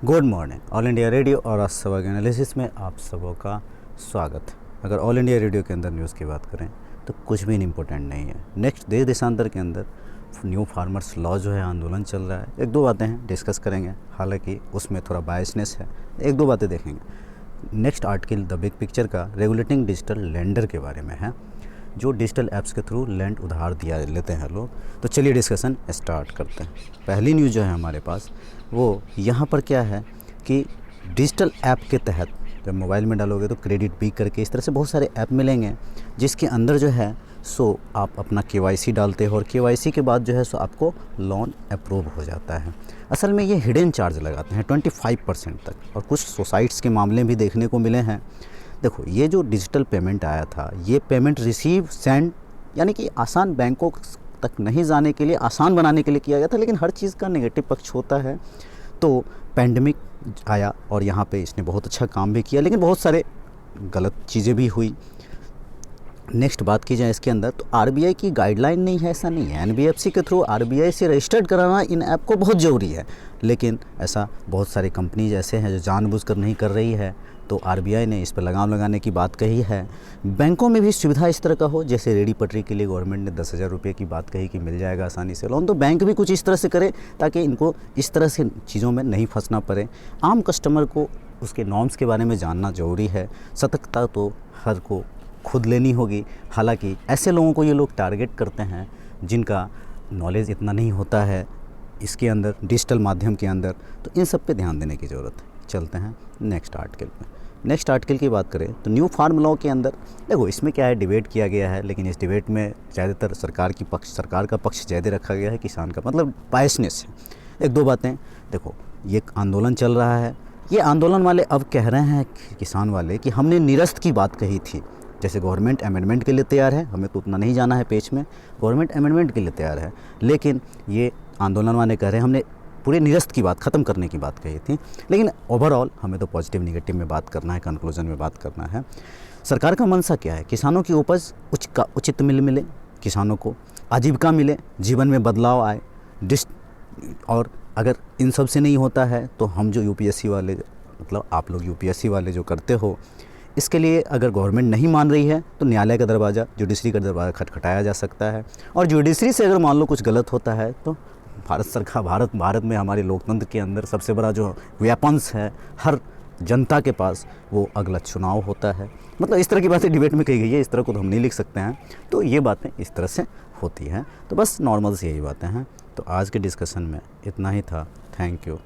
Good morning. All India radio और आज सुबह के एनालिसिस में आप सबों का स्वागत। अगर ऑल इंडिया रेडियो के अंदर न्यूज़ की बात करें तो कुछ भी इम्पोर्टेंट नहीं है। नेक्स्ट देश देशांतर के अंदर न्यू फार्मर्स लॉ जो है आंदोलन चल रहा है। एक दो बातें हैं डिस्कस करेंगे, हालांकि उसमें थोड़ा बायसनेस है, एक दो बातें देखेंगे। Next article the big picture का रेगुलेटिंग डिजिटल लेंडर के बारे में है, जो डिजिटल ऐप्स के थ्रू लैंड उधार दिया लेते हैं लोग। तो चलिए डिस्कशन स्टार्ट करते हैं। पहली न्यूज़ जो है हमारे पास वो यहाँ पर क्या है कि डिजिटल ऐप के तहत जब मोबाइल में डालोगे तो क्रेडिट बी करके इस तरह से बहुत सारे ऐप मिलेंगे, जिसके अंदर जो है सो आप अपना KYC डालते हो और KYC के बाद जो है सो आपको लोन अप्रूव हो जाता है। असल में ये हिडन चार्ज लगाते हैं 25% तक, और कुछ सोसाइट्स के मामले भी देखने को मिले हैं। देखो, ये जो डिजिटल पेमेंट आया था, ये पेमेंट रिसीव सेंड यानी कि आसान बैंकों तक नहीं जाने के लिए आसान बनाने के लिए किया गया था, लेकिन हर चीज़ का नेगेटिव पक्ष होता है। तो पैंडमिक आया और यहाँ पे इसने बहुत अच्छा काम भी किया, लेकिन बहुत सारे गलत चीज़ें भी हुई। नेक्स्ट बात की जाए इसके अंदर, तो RBI की गाइडलाइन नहीं है, ऐसा नहीं है। NBFC के थ्रू RBI से रजिस्टर्ड कराना इन ऐप को बहुत ज़रूरी है, लेकिन ऐसा बहुत सारी कंपनीज ऐसे हैं जो जानबूझकर नहीं कर रही है। तो RBI ने इस पर लगाम लगाने की बात कही है। बैंकों में भी सुविधा इस तरह का हो, जैसे रेडी पटरी के लिए गवर्नमेंट ने 10,000 रुपये की बात कही कि मिल जाएगा आसानी से लोन, तो बैंक भी कुछ इस तरह से करे ताकि इनको इस तरह से चीज़ों में नहीं फंसना पड़े। आम कस्टमर को उसके नॉर्म्स के बारे में जानना ज़रूरी है। सतर्कता तो हर को खुद लेनी होगी। हालांकि ऐसे लोगों को ये लोग टारगेट करते हैं जिनका नॉलेज इतना नहीं होता है इसके अंदर, डिजिटल माध्यम के अंदर, तो इन सब पे ध्यान देने की ज़रूरत है। चलते हैं नेक्स्ट आर्टिकल पे। नेक्स्ट आर्टिकल की बात करें तो न्यू फार्म लॉ के अंदर देखो, इसमें क्या है, डिबेट किया गया है, लेकिन इस डिबेट में ज़्यादातर सरकार का पक्ष ज़्यादा रखा गया है, किसान का मतलब बायसनेस है। एक दो बातें देखो, ये आंदोलन चल रहा है, ये आंदोलन वाले अब कह रहे हैं किसान वाले कि हमने निरस्त की बात कही थी। जैसे गवर्नमेंट अमेंडमेंट के लिए तैयार है, हमें तो उतना नहीं जाना है पेज में, गवर्नमेंट अमेंडमेंट के लिए तैयार है, लेकिन ये आंदोलन वाले कह रहे हैं हमने पूरे निरस्त की बात, ख़त्म करने की बात कही थी। लेकिन ओवरऑल हमें तो पॉजिटिव निगेटिव में बात करना है, कंक्लूजन में बात करना है। सरकार का मंशा क्या है? किसानों की उपज उचित मिले, किसानों को आजीविका मिले, जीवन में बदलाव आए। और अगर इन सब से नहीं होता है तो हम जो UPSC वाले, मतलब आप लोग UPSC वाले जो करते हो, इसके लिए अगर गवर्नमेंट नहीं मान रही है तो न्यायालय का दरवाज़ा, जुडिशरी का दरवाज़ा खटखटाया जा सकता है। और जुडिशरी से अगर मान लो कुछ गलत होता है तो भारत सरकार, भारत में हमारे लोकतंत्र के अंदर सबसे बड़ा जो वेपन्स है हर जनता के पास, वो अगला चुनाव होता है। मतलब इस तरह की बातें डिबेट में कही गई है, इस तरह को तो हम नहीं लिख सकते हैं। तो ये बातें इस तरह से होती हैं, तो बस नॉर्मल से यही बातें हैं। तो आज के डिस्कशन में इतना ही था। Thank you.